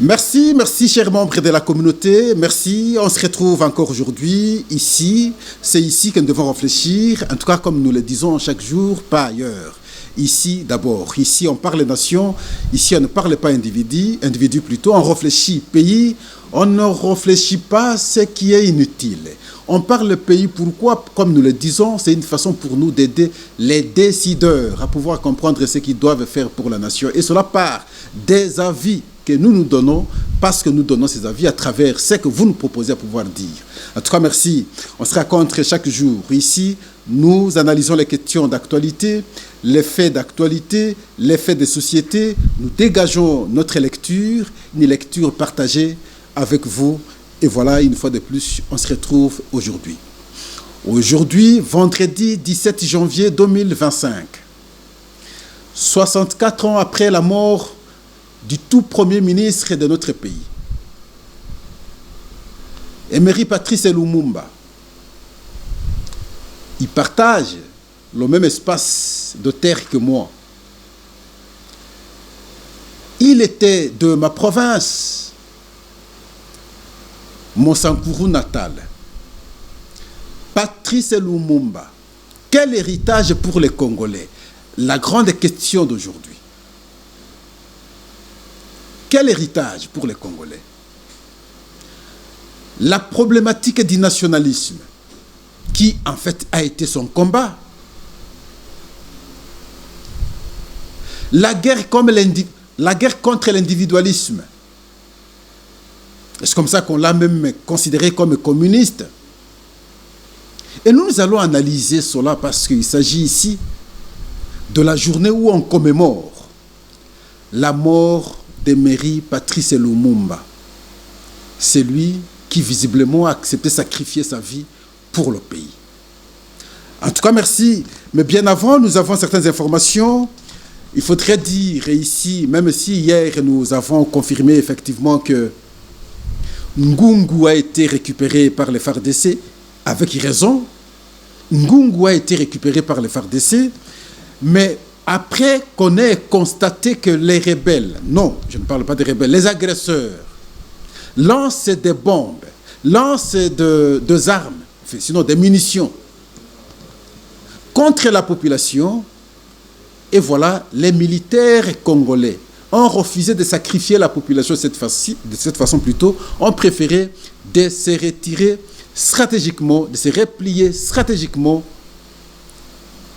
Merci, merci chers membres de la communauté, merci. On se retrouve encore aujourd'hui ici. C'est ici que nous devons réfléchir, en tout cas comme nous le disons chaque jour, pas ailleurs. Ici d'abord, ici on parle nation, ici on ne parle pas individu plutôt, on réfléchit pays, on ne réfléchit pas ce qui est inutile. On parle pays, pourquoi? Comme nous le disons, c'est une façon pour nous d'aider les décideurs à pouvoir comprendre ce qu'ils doivent faire pour la nation. Et cela part des avis que nous donnons, parce que nous donnons ces avis à travers ce que vous nous proposez à pouvoir dire. En tout cas, merci. On se rencontre chaque jour. Ici, nous analysons les questions d'actualité, les faits d'actualité, les faits de société. Nous dégageons notre lecture, une lecture partagée avec vous. Et voilà, une fois de plus, on se retrouve aujourd'hui. Aujourd'hui, vendredi 17 janvier 2025. 64 ans après la mort du tout premier ministre de notre pays, Emery Patrice Lumumba. Il partage le même espace de terre que moi. Il était de ma province, mon Sankourou natal. Patrice Lumumba, quel héritage pour les Congolais? La grande question d'aujourd'hui. Quel héritage pour les Congolais? La problématique du nationalisme, qui en fait a été son combat. La guerre contre l'individualisme. C'est comme ça qu'on l'a même considéré comme communiste. Et nous allons analyser cela parce qu'il s'agit ici de la journée où on commémore la mort d'Emery Patrice Lumumba. C'est lui qui visiblement a accepté de sacrifier sa vie pour le pays. En tout cas, merci. Mais bien avant, nous avons certaines informations. Il faudrait dire ici, même si hier nous avons confirmé effectivement que Ngungu a été récupéré par les FARDC, avec raison. Ngungu a été récupéré par les FARDC, mais après qu'on ait constaté que les rebelles, non, je ne parle pas des rebelles, les agresseurs, lancent des bombes, lancent des armes, sinon des munitions, contre la population, et voilà, les militaires congolais ont refusé de sacrifier la population de cette façon plutôt, ont préféré de se retirer stratégiquement, de se replier stratégiquement,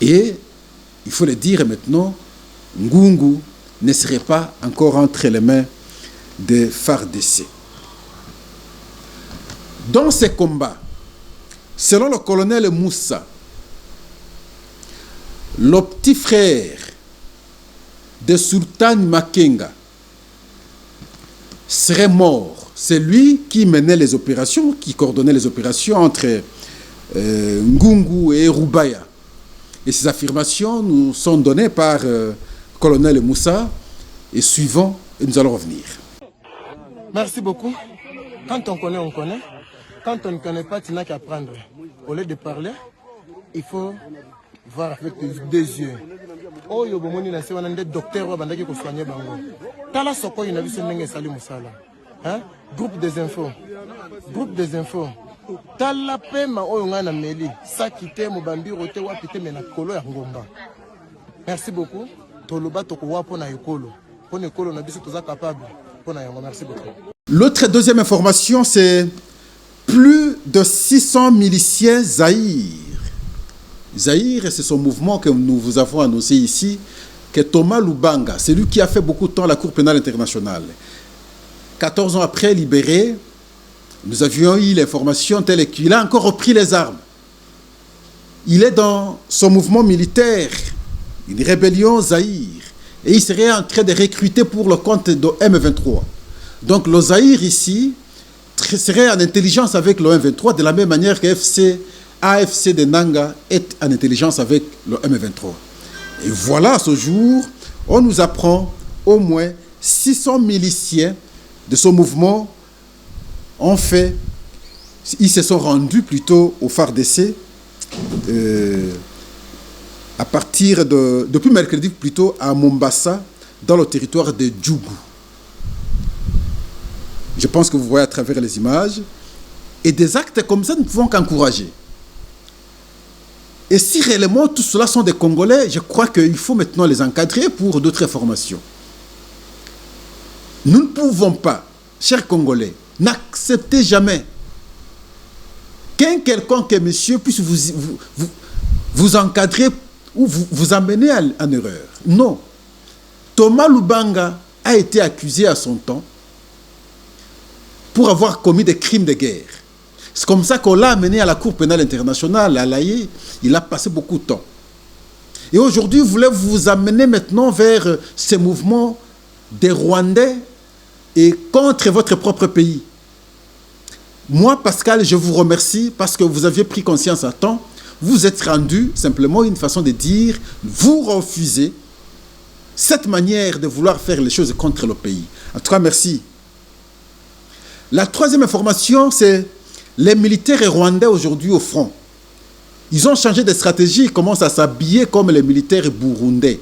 et il faut le dire maintenant, Ngungu ne serait pas encore entre les mains des FARDC. Dans ces combats, selon le colonel Moussa, le petit frère de Sultan Makenga serait mort. C'est lui qui menait les opérations, qui coordonnait les opérations entre Ngungu et Rubaya. Et ces affirmations nous sont données par colonel Moussa. Et suivant, et nous allons revenir. Merci beaucoup. Quand on connaît, on connaît. Quand on ne connaît pas, tu n'as qu'à apprendre. Au lieu de parler, il faut voir avec deux yeux. Oh, yo bomoni na se wana nde docteur wa bandaki ko soigner bango. Tala soko ina biso ndenge sali musala. Hein? Groupe des infos. Groupe des infos. Tala pema oyo nga na meli. Sakite mobambiro te wapite mena kolo ya ngomba. Merci beaucoup. Toloba toko wapo na ekolo. Pone ekolo na biso toza capable. Pona yango merci beaucoup. L'autre deuxième information, c'est plus de 600 miliciens Zaïre. Zaïre, c'est son mouvement que nous vous avons annoncé ici, que Thomas Lubanga, c'est lui qui a fait beaucoup de temps à la Cour pénale internationale. 14 ans après, libéré, nous avions eu l'information telle qu'il a encore repris les armes. Il est dans son mouvement militaire, une rébellion Zaïre, et il serait en train de recruter pour le compte de M23. Donc le Zaïre ici serait en intelligence avec le M23 de la même manière que AFC de Nanga est en intelligence avec le M23. Et voilà, ce jour, on nous apprend au moins 600 miliciens de ce mouvement ont fait, ils se sont rendus plutôt au FARDC à partir depuis mercredi plutôt à Mombasa, dans le territoire de Djougou. Je pense que vous voyez à travers les images. Et des actes comme ça, nous ne pouvons qu'encourager. Et si réellement tout cela sont des Congolais, je crois qu'il faut maintenant les encadrer pour d'autres formations. Nous ne pouvons pas, chers Congolais, n'accepter jamais qu'un quelconque monsieur puisse vous encadrer ou vous amener en erreur. Non. Thomas Lubanga a été accusé à son temps pour avoir commis des crimes de guerre. C'est comme ça qu'on l'a amené à la Cour pénale internationale, à l'AIE. Il a passé beaucoup de temps. Et aujourd'hui, vous voulez vous amener maintenant vers ces mouvements des Rwandais et contre votre propre pays. Moi, Pascal, je vous remercie parce que vous aviez pris conscience à temps. Vous êtes rendu simplement une façon de dire, vous refusez cette manière de vouloir faire les choses contre le pays. En tout cas, merci. La troisième information, c'est les militaires rwandais aujourd'hui au front. Ils ont changé de stratégie, ils commencent à s'habiller comme les militaires burundais.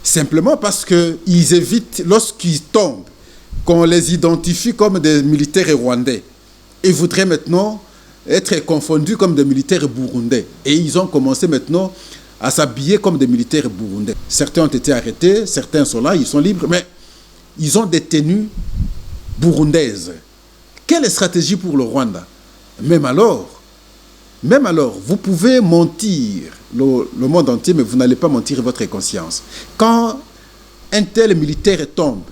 Simplement parce qu'ils évitent, lorsqu'ils tombent, qu'on les identifie comme des militaires rwandais. Ils voudraient maintenant être confondus comme des militaires burundais. Et ils ont commencé maintenant à s'habiller comme des militaires burundais. Certains ont été arrêtés, certains sont là, ils sont libres, mais ils ont des tenues burundaises. Quelle stratégie pour le Rwanda? Même alors, vous pouvez mentir le monde entier, mais vous n'allez pas mentir votre conscience. Quand un tel militaire tombe,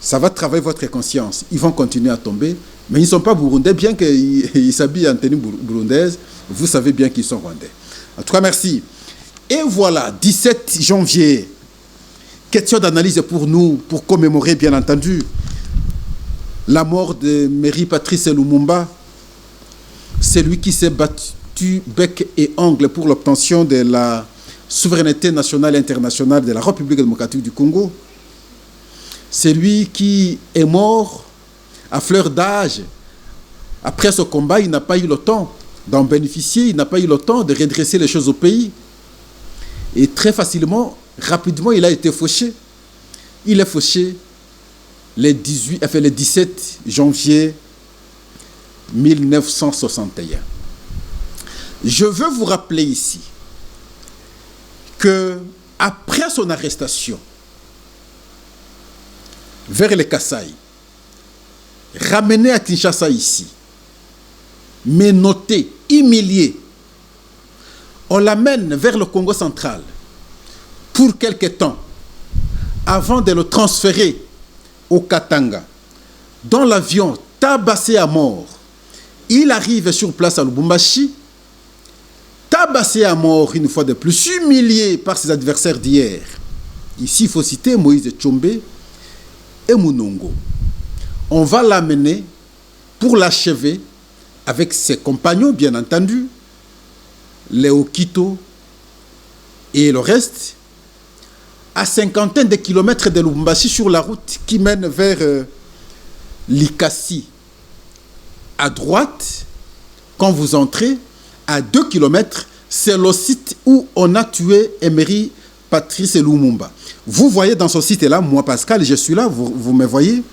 ça va travailler votre conscience. Ils vont continuer à tomber, mais ils ne sont pas burundais, bien qu'ils s'habillent en tenue burundaise, vous savez bien qu'ils sont rwandais. En tout cas, merci. Et voilà, 17 janvier, question d'analyse pour nous, pour commémorer, bien entendu, la mort de Mary Patrice Lumumba, c'est lui qui s'est battu bec et ongle pour l'obtention de la souveraineté nationale et internationale de la République démocratique du Congo. C'est lui qui est mort à fleur d'âge. Après ce combat, il n'a pas eu le temps d'en bénéficier, il n'a pas eu le temps de redresser les choses au pays. Et très facilement, rapidement, il a été fauché. Il est fauché le 17 janvier 1961. Je veux vous rappeler ici que après son arrestation vers le Kasaï, ramené à Kinshasa ici, menotté, humilié, on l'amène vers le Congo central pour quelque temps avant de le transférer au Katanga, dans l'avion tabassé à mort. Il arrive sur place à Lubumbashi, tabassé à mort une fois de plus, humilié par ses adversaires d'hier. Ici, il faut citer Moïse Tchombe et Munongo. On va l'amener pour l'achever avec ses compagnons, bien entendu, Léo Kito et le reste, à cinquantaine de kilomètres de Lubumbashi sur la route qui mène vers Likasi. À droite, quand vous entrez, à 2 kilomètres, c'est le site où on a tué Emery Patrice Lumumba. Vous voyez dans ce site-là, moi Pascal, je suis là, vous me voyez,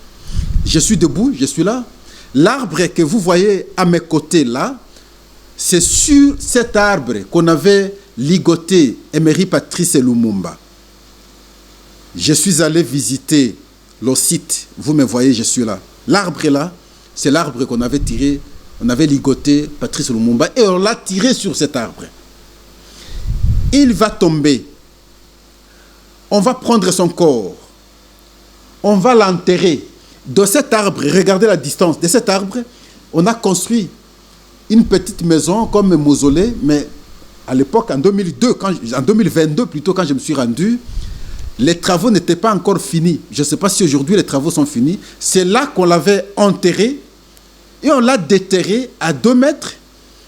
je suis debout, je suis là. L'arbre que vous voyez à mes côtés là, c'est sur cet arbre qu'on avait ligoté Emery Patrice Lumumba. Je suis allé visiter le site, vous me voyez, je suis là. L'arbre là, c'est l'arbre qu'on avait tiré, on avait ligoté Patrice Lumumba et on l'a tiré sur cet arbre. Il va tomber. On va prendre son corps. On va l'enterrer. De cet arbre, regardez la distance, de cet arbre, on a construit une petite maison comme un mausolée, mais à l'époque, en 2022 plutôt, quand je me suis rendu, les travaux n'étaient pas encore finis. Je ne sais pas si aujourd'hui les travaux sont finis. C'est là qu'on l'avait enterré et on l'a déterré à 2 mètres.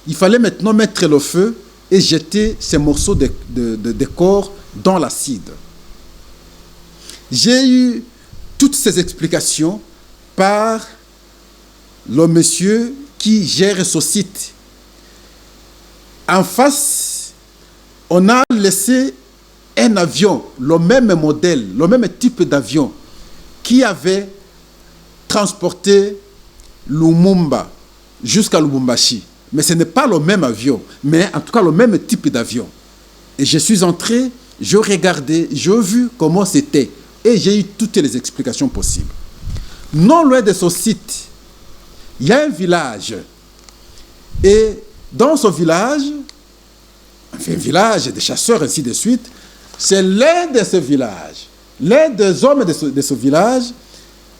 Il fallait maintenant mettre le feu et jeter ces morceaux de corps dans l'acide. J'ai eu toutes ces explications par le monsieur qui gère ce site. En face, on a laissé un avion, le même modèle, le même type d'avion, qui avait transporté Lumumba jusqu'à Lubumbashi. Mais ce n'est pas le même avion, mais en tout cas le même type d'avion. Et je suis entré, je regardais, j'ai vu comment c'était. Et j'ai eu toutes les explications possibles. Non loin de ce site, il y a un village. Et dans ce village, enfin, un village de chasseurs, ainsi de suite, c'est l'un de ce village, l'un des hommes de ce village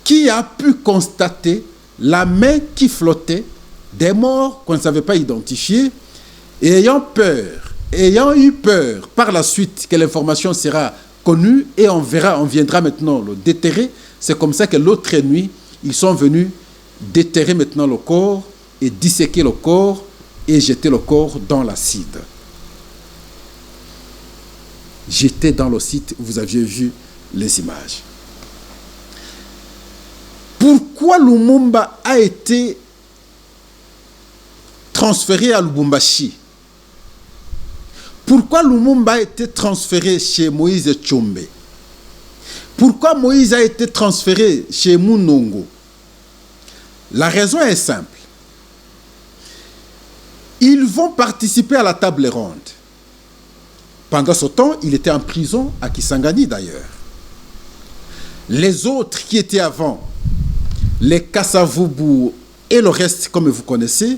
qui a pu constater la main qui flottait, des morts qu'on ne savait pas identifier, et ayant eu peur par la suite que l'information sera connue et on viendra maintenant le déterrer. C'est comme ça que l'autre nuit, ils sont venus déterrer maintenant le corps et disséquer le corps et jeter le corps dans l'acide. J'étais dans le site, vous aviez vu les images. Pourquoi Lumumba a été transféré à Lubumbashi? Pourquoi Lumumba a été transféré chez Moïse Tshombe? Pourquoi Moïse a été transféré chez Munongo? La raison est simple. Ils vont participer à la table ronde. Pendant ce temps, il était en prison à Kisangani d'ailleurs. Les autres qui étaient avant, les Kassavubu et le reste, comme vous connaissez,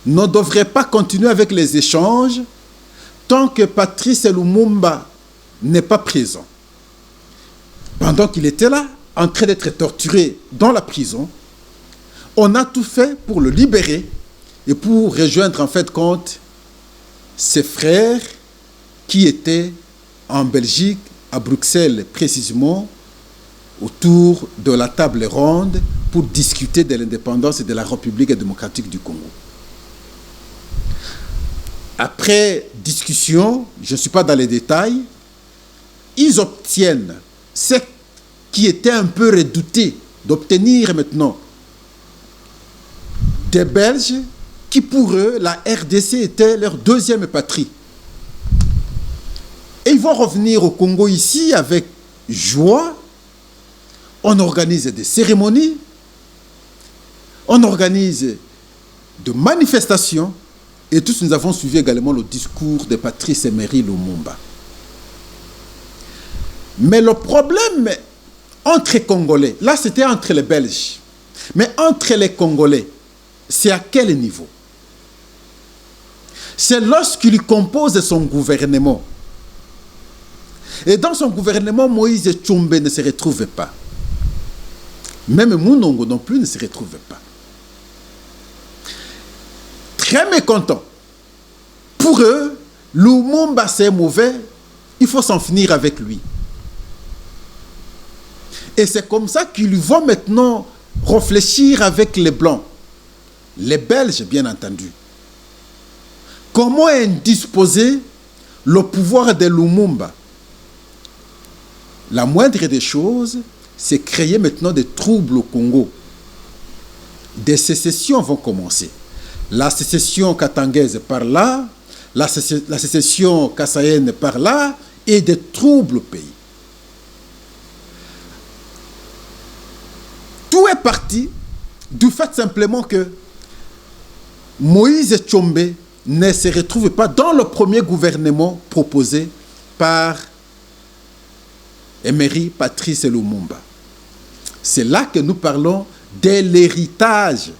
ne devraient pas continuer avec les échanges tant que Patrice Lumumba n'est pas présent. Pendant qu'il était là, en train d'être torturé dans la prison, on a tout fait pour le libérer et pour rejoindre en fait compte ses frères qui étaient en Belgique, à Bruxelles précisément, autour de la table ronde pour discuter de l'indépendance de la République démocratique du Congo. Après discussion, je ne suis pas dans les détails, ils obtiennent ce qui était un peu redouté d'obtenir maintenant des Belges qui pour eux, la RDC était leur deuxième patrie. Et ils vont revenir au Congo ici avec joie. On organise des cérémonies, on organise de manifestations et tous nous avons suivi également le discours de Patrice Emery Lumumba. Mais le problème entre les Congolais, là c'était entre les Belges, mais entre les Congolais, c'est à quel niveau? C'est lorsqu'il compose son gouvernement. Et dans son gouvernement, Moïse Tshombe ne se retrouve pas. Même Munongo non plus ne se retrouve pas. Très mécontent. Pour eux, Lumumba c'est mauvais, il faut s'en finir avec lui. Et c'est comme ça qu'ils vont maintenant réfléchir avec les Blancs, les Belges bien entendu. Comment indisposer le pouvoir de Lumumba? La moindre des choses, c'est créer maintenant des troubles au Congo. Des sécessions vont commencer. La sécession katangaise par là, la sécession kassaïenne par là, et des troubles au pays. Tout est parti du fait simplement que Moïse Tshombe ne se retrouve pas dans le premier gouvernement proposé par Emery Patrice Lumumba. C'est là que nous parlons de l'héritage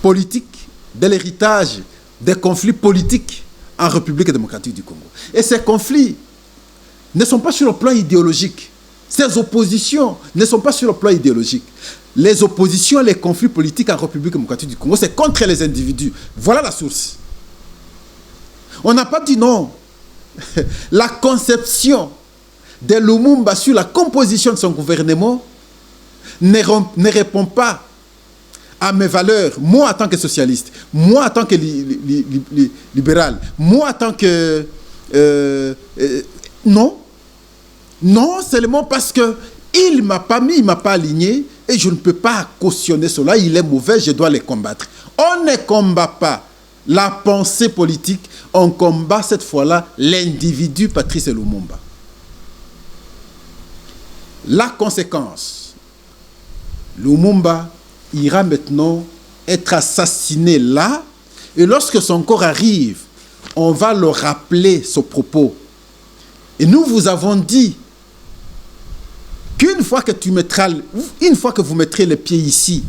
politique, de l'héritage des conflits politiques en République démocratique du Congo. Et ces conflits ne sont pas sur le plan idéologique. Ces oppositions ne sont pas sur le plan idéologique. Les oppositions, les conflits politiques en République démocratique du Congo, c'est contre les individus. Voilà la source. On n'a pas dit non. La conception de Lumumba sur la composition de son gouvernement ne répond pas à mes valeurs, moi en tant que socialiste, moi en tant que libéral, moi en tant que... non. Non, seulement parce qu'il ne m'a pas mis, il ne m'a pas aligné et je ne peux pas cautionner cela, il est mauvais, je dois les combattre. On ne combat pas la pensée politique, on combat cette fois-là l'individu Patrice Lumumba. La conséquence, Lumumba ira maintenant être assassiné là, et lorsque son corps arrive, on va le rappeler ce propos. Et nous vous avons dit qu'une fois que vous mettrez les pieds ici,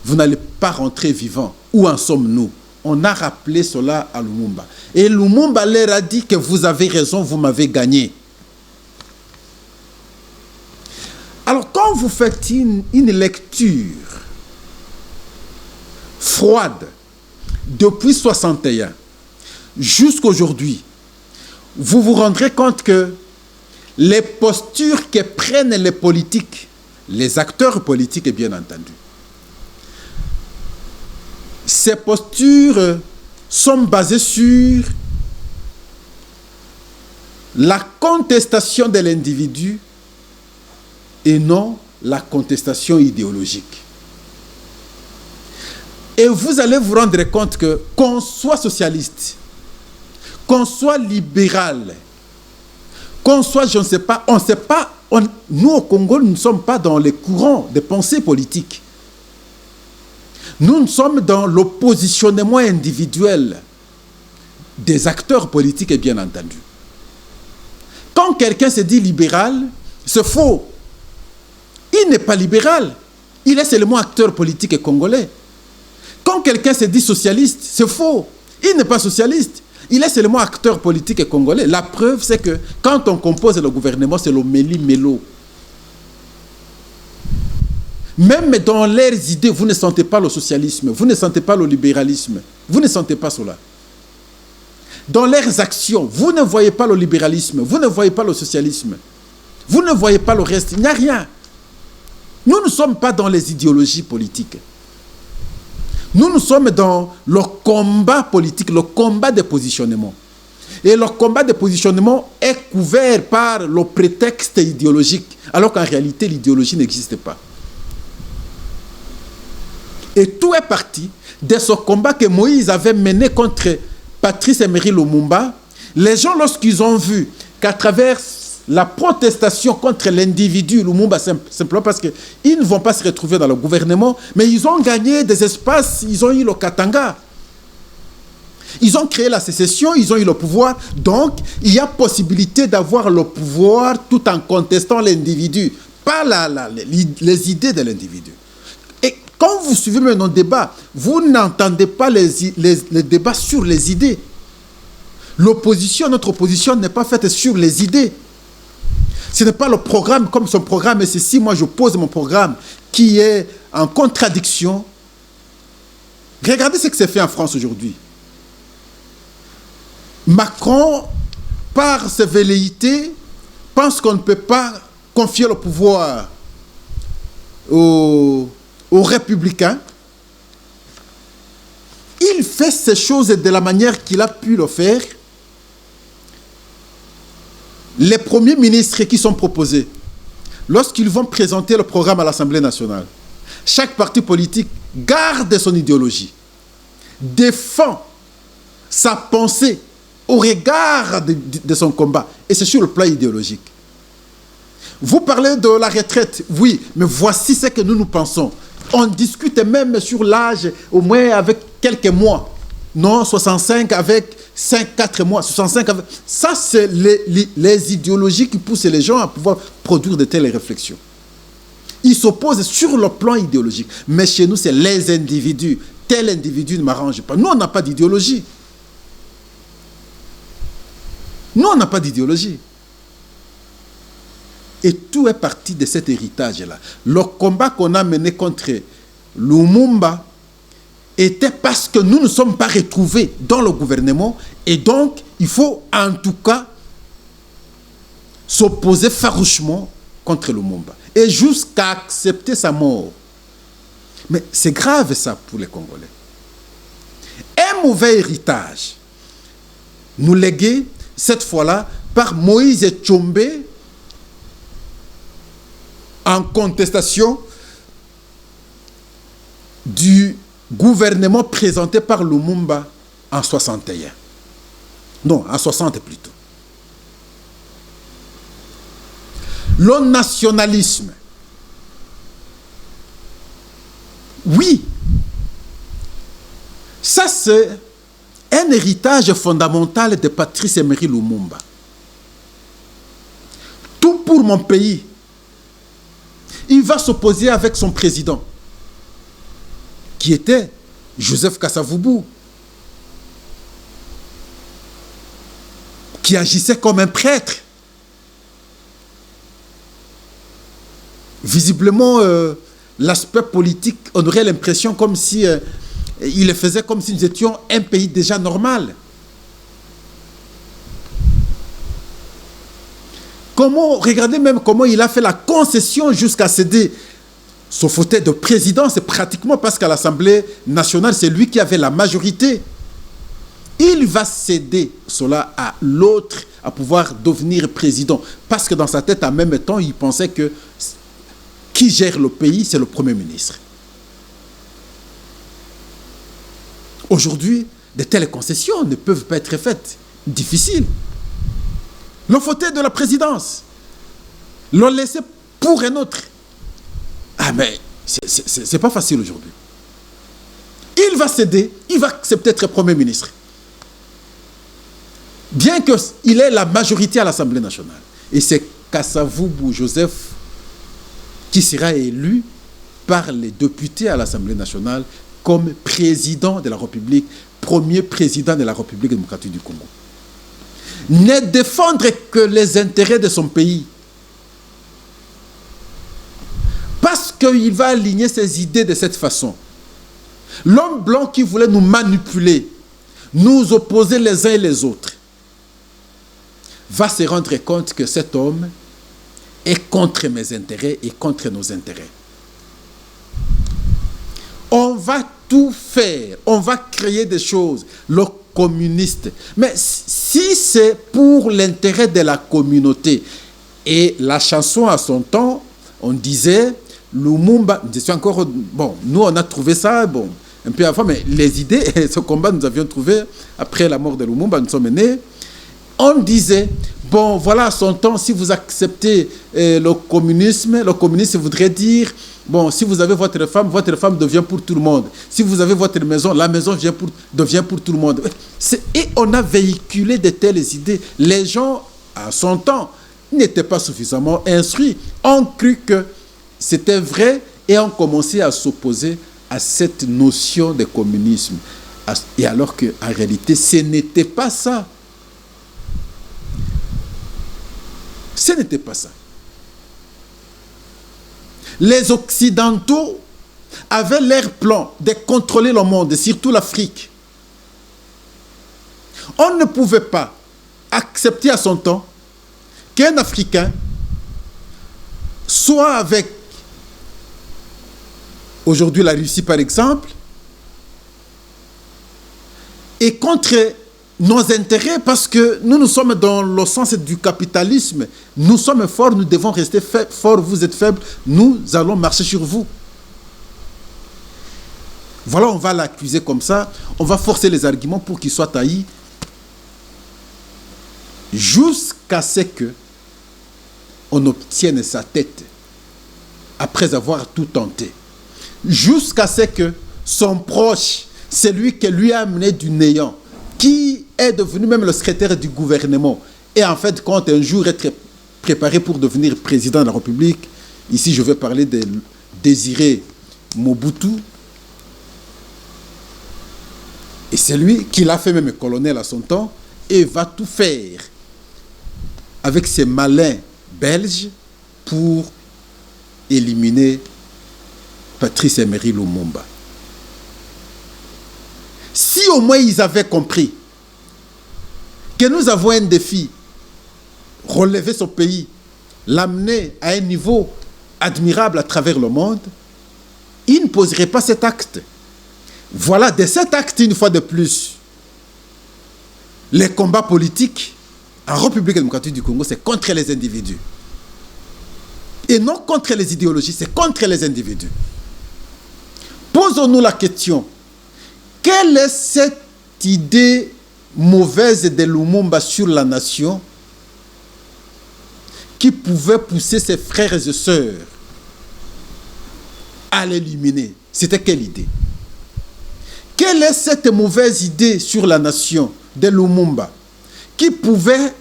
vous n'allez pas rentrer vivant. Où en sommes-nous? On a rappelé cela à Lumumba. Et Lumumba leur a dit que vous avez raison, vous m'avez gagné. Alors quand vous faites une lecture froide depuis 61 jusqu'aujourd'hui, vous vous rendrez compte que les postures que prennent les politiques, les acteurs politiques bien entendu, ces postures sont basées sur la contestation de l'individu et non la contestation idéologique. Et vous allez vous rendre compte que, qu'on soit socialiste, qu'on soit libéral, qu'on soit, je ne sais pas, on ne sait pas, nous au Congo, nous ne sommes pas dans les courants de pensée politique. Nous sommes dans le positionnement individuel des acteurs politiques, bien entendu. Quand quelqu'un se dit libéral, c'est faux. Il n'est pas libéral. Il est seulement acteur politique congolais. Quand quelqu'un se dit socialiste, c'est faux. Il n'est pas socialiste. Il est seulement acteur politique congolais. La preuve, c'est que quand on compose le gouvernement, c'est le méli-mélo. Même dans leurs idées, vous ne sentez pas le socialisme, vous ne sentez pas le libéralisme, vous ne sentez pas cela. Dans leurs actions, vous ne voyez pas le libéralisme, vous ne voyez pas le socialisme, vous ne voyez pas le reste, il n'y a rien. Nous ne sommes pas dans les idéologies politiques. Nous sommes dans le combat politique, le combat de positionnement. Et le combat de positionnement est couvert par le prétexte idéologique, alors qu'en réalité, l'idéologie n'existe pas. Et tout est parti de ce combat que Moïse avait mené contre Patrice Emery Lumumba. Les gens, lorsqu'ils ont vu qu'à travers la protestation contre l'individu, Lumumba, simplement parce qu'ils ne vont pas se retrouver dans le gouvernement, mais ils ont gagné des espaces, ils ont eu le Katanga. Ils ont créé la sécession, ils ont eu le pouvoir. Donc, il y a possibilité d'avoir le pouvoir tout en contestant l'individu, pas les idées de l'individu. Et quand vous suivez nos débats, vous n'entendez pas les débats sur les idées. L'opposition, notre opposition n'est pas faite sur les idées. Ce n'est pas le programme comme son programme, et c'est si moi je pose mon programme qui est en contradiction. Regardez ce que c'est fait en France aujourd'hui. Macron, par ses velléités, pense qu'on ne peut pas confier le pouvoir aux républicains. Il fait ces choses de la manière qu'il a pu le faire. Les premiers ministres qui sont proposés, lorsqu'ils vont présenter le programme à l'Assemblée nationale, chaque parti politique garde son idéologie, défend sa pensée au regard de son combat. Et c'est sur le plan idéologique. Vous parlez de la retraite, oui, mais voici ce que nous pensons. On discute même sur l'âge, au moins avec quelques mois. Non, 65 avec 4 mois. 65 avec... Ça, c'est les idéologies qui poussent les gens à pouvoir produire de telles réflexions. Ils s'opposent sur le plan idéologique. Mais chez nous, c'est les individus. Tel individu ne m'arrange pas. Nous, on n'a pas d'idéologie. Nous, on n'a pas d'idéologie. Et tout est parti de cet héritage-là. Le combat qu'on a mené contre Lumumba était parce que nous ne sommes pas retrouvés dans le gouvernement, et donc il faut en tout cas s'opposer farouchement contre Lumumba et jusqu'à accepter sa mort. Mais c'est grave ça pour les Congolais. Un mauvais héritage nous légué cette fois-là par Moïse Tshombe en contestation du gouvernement présenté par Lumumba en 61. Non, en 60 plutôt. le nationalisme. Oui, ça c'est un héritage fondamental de Patrice Emery Lumumba. Tout pour mon pays. Il va s'opposer avec son président, qui était Joseph Kasavubu, qui agissait comme un prêtre. Visiblement, l'aspect politique, on aurait l'impression comme si il le faisait comme si nous étions un pays déjà normal. Regardez même comment il a fait la concession jusqu'à céder son fauteuil de président. C'est pratiquement parce qu'à l'Assemblée nationale, c'est lui qui avait la majorité. Il va céder cela à l'autre, à pouvoir devenir président. Parce que dans sa tête, en même temps, il pensait que qui gère le pays, c'est le Premier ministre. Aujourd'hui, de telles concessions ne peuvent pas être faites. Difficile. Le fauteuil de la présidence, le laisser pour un autre. Ah mais, c'est pas facile aujourd'hui. Il va céder, il va accepter d'être Premier ministre. Bien qu'il ait la majorité à l'Assemblée nationale. Et c'est Kasavubu Joseph qui sera élu par les députés à l'Assemblée nationale comme président de la République, premier président de la République démocratique du Congo. Ne défendre que les intérêts de son pays. Parce qu'il va aligner ses idées de cette façon. L'homme blanc qui voulait nous manipuler, nous opposer les uns et les autres, va se rendre compte que cet homme est contre mes intérêts et contre nos intérêts. On va tout faire, on va créer des choses. Le communiste. Mais si c'est pour l'intérêt de la communauté, et la chanson à son temps, on disait, Lumumba, je suis encore, bon, nous on a trouvé ça, bon, un peu avant, mais les idées, ce combat nous avions trouvé après la mort de Lumumba, nous sommes nés, on disait, bon, voilà, à son temps, si vous acceptez le communisme voudrait dire, bon, si vous avez votre femme devient pour tout le monde. Si vous avez votre maison, la maison devient pour tout le monde. Et on a véhiculé de telles idées. Les gens, à son temps, n'étaient pas suffisamment instruits. On cru que c'était vrai et ont commencé à s'opposer à cette notion de communisme. Et alors qu'en réalité, ce n'était pas ça. Ce n'était pas ça. Les Occidentaux avaient leur plan de contrôler le monde, surtout l'Afrique. On ne pouvait pas accepter à son temps qu'un Africain soit avec, aujourd'hui la Russie par exemple, et contre nos intérêts, parce que nous sommes dans le sens du capitalisme. Nous sommes forts, nous devons rester forts. Vous êtes faibles, nous allons marcher sur vous. Voilà, on va l'accuser comme ça. On va forcer les arguments pour qu'il soit haï. Jusqu'à ce qu'on obtienne sa tête, après avoir tout tenté. Jusqu'à ce que son proche, celui qui lui a amené du néant, qui est devenu même le secrétaire du gouvernement, et en fait, quand un jour être préparé pour devenir président de la République, ici je vais parler de Désiré Mobutu, et c'est lui qui l'a fait même colonel à son temps, et va tout faire avec ses malins belges pour éliminer Patrice Emery Lumumba. Si au moins ils avaient compris que nous avons un défi, relever son pays, l'amener à un niveau admirable à travers le monde, ils ne poseraient pas cet acte. Voilà, de cet acte, une fois de plus, les combats politiques en République démocratique du Congo, c'est contre les individus. Et non contre les idéologies, c'est contre les individus. Posons-nous la question. Quelle est cette idée mauvaise de Lumumba sur la nation qui pouvait pousser ses frères et sœurs à l'éliminer, c'était quelle idée? Quelle est cette mauvaise idée sur la nation de Lumumba qui pouvait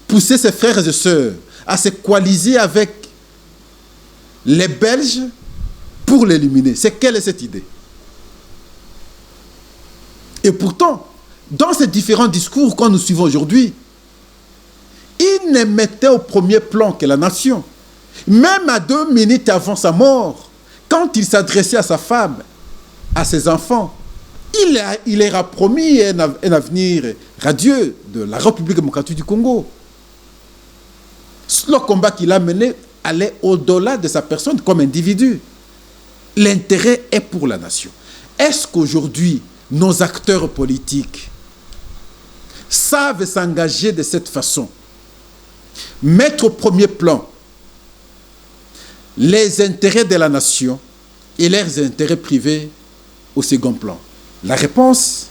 pousser ses frères et sœurs à se coaliser avec les Belges pour l'éliminer? Quelle est cette idée? Et pourtant, dans ces différents discours que nous suivons aujourd'hui, il ne mettait au premier plan que la nation. Même à 2 minutes avant sa mort, quand il s'adressait à sa femme, à ses enfants, il leur a promis un avenir radieux de la République démocratique du Congo. Le combat qu'il a mené allait au-delà de sa personne comme individu. L'intérêt est pour la nation. Est-ce qu'aujourd'hui, nos acteurs politiques savent s'engager de cette façon? Mettre au premier plan les intérêts de la nation et leurs intérêts privés au second plan? La réponse,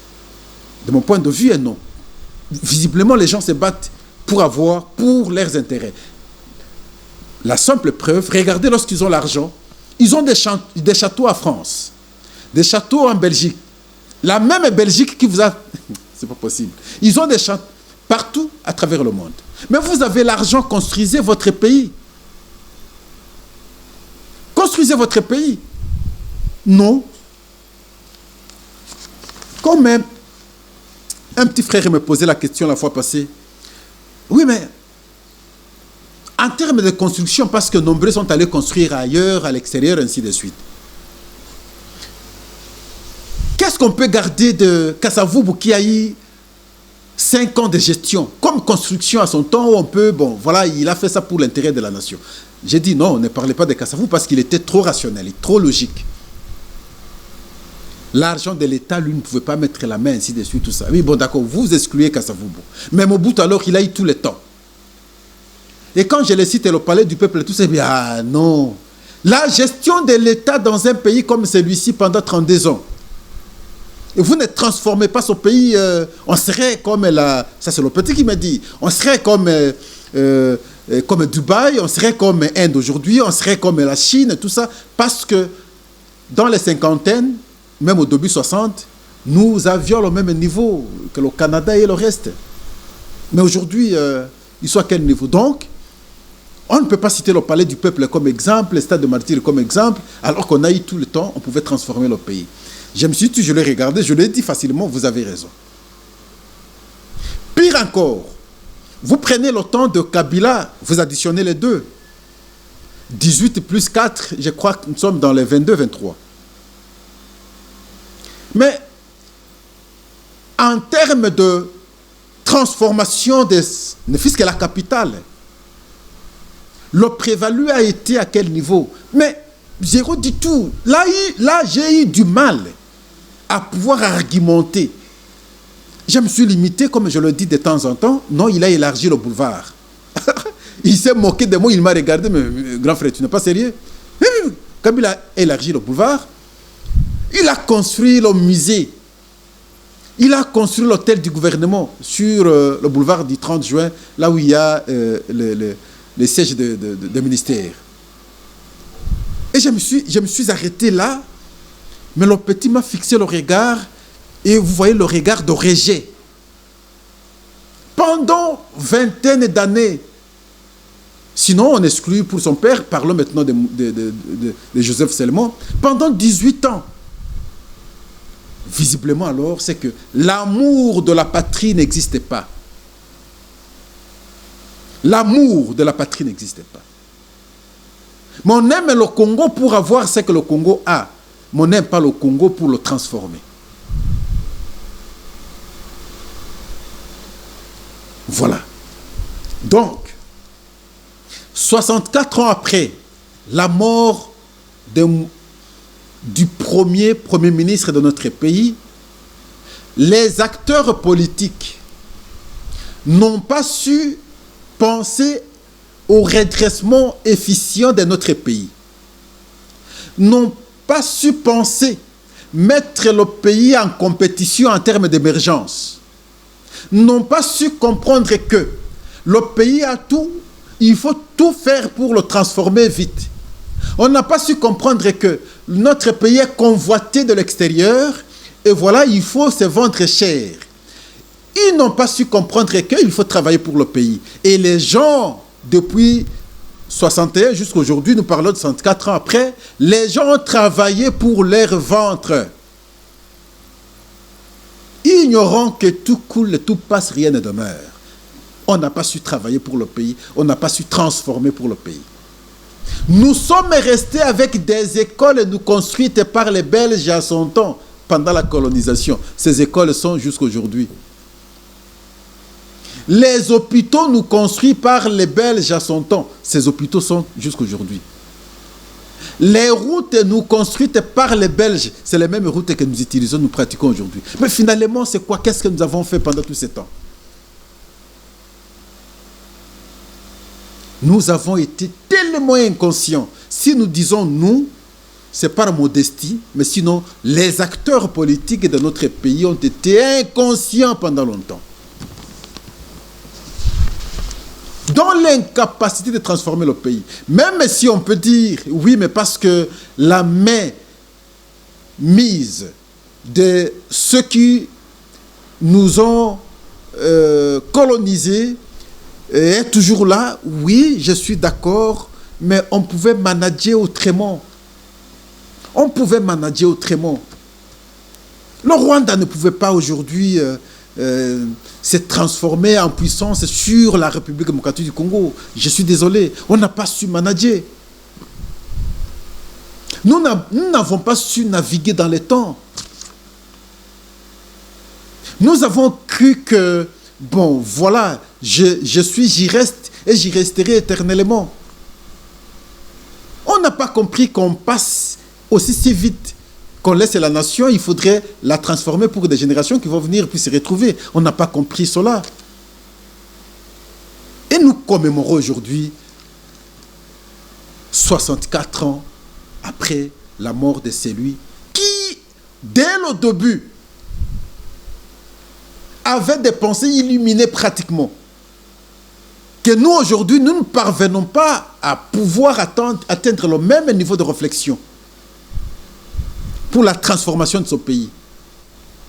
de mon point de vue, est non. Visiblement, les gens se battent pour leurs intérêts. La simple preuve, regardez lorsqu'ils ont l'argent, ils ont des châteaux en France, des châteaux en Belgique. La même Belgique qui vous a... C'est pas possible. Ils ont des châteaux partout à travers le monde. Mais vous avez l'argent, construisez votre pays. Construisez votre pays. Non. Quand même, un petit frère me posait la question la fois passée. Oui, mais en termes de construction, parce que nombreux sont allés construire ailleurs, à l'extérieur, ainsi de suite. Qu'est-ce qu'on peut garder de Kasavubu qui a eu 5 ans de gestion, comme construction à son temps, où on peut, bon, voilà, il a fait ça pour l'intérêt de la nation. J'ai dit non, ne parlez pas de Kasavubu parce qu'il était trop rationnel, trop logique. L'argent de l'État, lui, ne pouvait pas mettre la main, ainsi de suite, tout ça. Oui, bon, d'accord, vous excluez Kasavubu. Mais Mobutu, alors, il a eu tout le temps. Et quand je le cite, le palais du peuple, tout ça, bien, ah non. La gestion de l'État dans un pays comme celui-ci pendant 32 ans. Et vous ne transformez pas ce pays, on serait comme la... Ça, c'est le petit qui m'a dit. On serait comme Dubaï, on serait comme Inde aujourd'hui, on serait comme la Chine, tout ça. Parce que dans les cinquantaines, même au début 60, nous avions le même niveau que le Canada et le reste. Mais aujourd'hui, ils sont à quel niveau? Donc, on ne peut pas citer le palais du peuple comme exemple, le stade de Martyrs comme exemple, alors qu'on a eu tout le temps, on pouvait transformer le pays. Je me suis dit, je l'ai regardé, je l'ai dit facilement, vous avez raison. Pire encore, vous prenez le temps de Kabila, vous additionnez les deux. 18 plus 4, je crois que nous sommes dans les 22-23. Mais en termes de transformation, ne fût-ce que la capitale, le prévalu a été à quel niveau? Mais zéro du tout. Là j'ai eu du mal à pouvoir argumenter. Je me suis limité, comme je le dis de temps en temps. Non, il a élargi le boulevard. Il s'est moqué de moi, il m'a regardé, mais grand frère, tu n'es pas sérieux? Comme il a élargi le boulevard, il a construit le musée. Il a construit l'hôtel du gouvernement sur le boulevard du 30 juin, là où il y a les sièges de ministère. Et je me suis arrêté là, mais le petit m'a fixé le regard, et vous voyez le regard de rejet. Pendant vingtaine d'années, sinon on exclut pour son père, parlons maintenant de Joseph Selmon, pendant 18 ans. Visiblement alors, c'est que l'amour de la patrie n'existait pas. L'amour de la patrie n'existait pas. Mais on aime le Congo pour avoir ce que le Congo a. Mais on n'aime pas le Congo pour le transformer. Voilà. Donc, 64 ans après la mort du premier ministre de notre pays, les acteurs politiques n'ont pas su penser au redressement efficient de notre pays, n'ont pas su penser mettre le pays en compétition en termes d'émergence, n'ont pas su comprendre que le pays a tout, il faut tout faire pour le transformer vite. On n'a pas su comprendre que notre pays est convoité de l'extérieur et voilà, il faut se vendre cher. Ils n'ont pas su comprendre qu'il faut travailler pour le pays. Et les gens, depuis 61 jusqu'à aujourd'hui, nous parlons de 64 ans après, les gens ont travaillé pour leur ventre. Ignorant que tout coule, tout passe, rien ne demeure. On n'a pas su travailler pour le pays, on n'a pas su transformer pour le pays. Nous sommes restés avec des écoles nous construites par les Belges à son temps, pendant la colonisation. Ces écoles sont jusqu'à aujourd'hui. Les hôpitaux nous construits par les Belges à son temps. Ces hôpitaux sont jusqu'à aujourd'hui. Les routes nous construites par les Belges, c'est les mêmes routes que nous utilisons, nous pratiquons aujourd'hui. Mais finalement, c'est quoi? Qu'est-ce que nous avons fait pendant tout ce temps? Nous avons été tellement inconscients. Si nous disons nous, c'est par modestie, mais sinon, les acteurs politiques de notre pays ont été inconscients pendant longtemps. Dans l'incapacité de transformer le pays. Même si on peut dire, oui, mais parce que la main mise de ceux qui nous ont colonisés est toujours là, oui, je suis d'accord, mais on pouvait manager autrement. On pouvait manager autrement. Le Rwanda ne pouvait pas aujourd'hui se transformer en puissance sur la République démocratique du Congo. Je suis désolé, on n'a pas su manager. Nous n'avons pas su naviguer dans les temps. Nous avons cru que, bon, voilà, j'y reste et j'y resterai éternellement. On n'a pas compris qu'on passe aussi si vite qu'on laisse la nation, il faudrait la transformer pour des générations qui vont venir puis se retrouver. On n'a pas compris cela. Et nous commémorons aujourd'hui 64 ans après la mort de celui qui, dès le début, avait des pensées illuminées pratiquement. Que nous, aujourd'hui, nous ne parvenons pas à pouvoir atteindre le même niveau de réflexion pour la transformation de ce pays.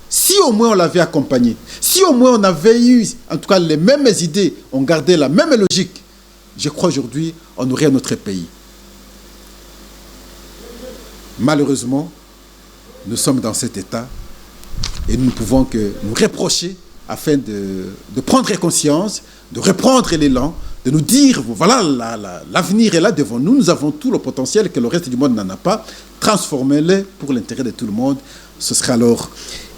Si au moins on l'avait accompagné, si au moins on avait eu, en tout cas, les mêmes idées, on gardait la même logique, je crois aujourd'hui, on aurait un autre pays. Malheureusement, nous sommes dans cet état et nous ne pouvons que nous reprocher afin de prendre conscience, de reprendre l'élan, de nous dire, voilà, l'avenir est là devant nous, nous avons tout le potentiel que le reste du monde n'en a pas, transformez-le pour l'intérêt de tout le monde, ce sera alors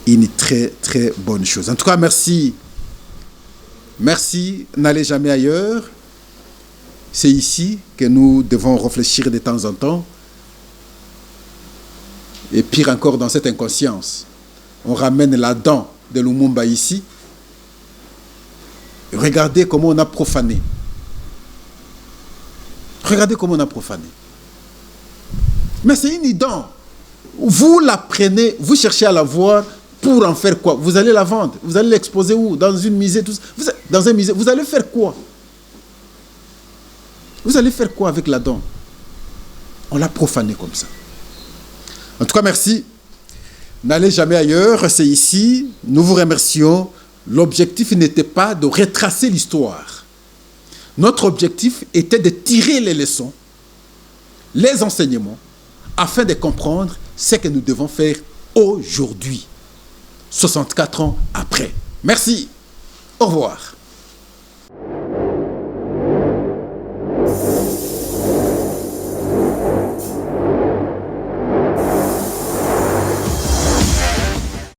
une très très bonne chose. En tout cas, merci. Merci, n'allez jamais ailleurs. C'est ici que nous devons réfléchir de temps en temps. Et pire encore, dans cette inconscience, on ramène la dent de Lumumba ici. Regardez comment on a profané. Regardez comment on a profané. Mais c'est une dent. Vous la prenez, vous cherchez à la voir pour en faire quoi? Vous allez la vendre, vous allez l'exposer où? Dans une musée, tout ça. Dans un musée, vous allez faire quoi? Vous allez faire quoi avec la dent? On l'a profané comme ça. En tout cas, merci. N'allez jamais ailleurs, c'est ici. Nous vous remercions. L'objectif n'était pas de retracer l'histoire. Notre objectif était de tirer les leçons, les enseignements, afin de comprendre ce que nous devons faire aujourd'hui, 64 ans après. Merci. Au revoir.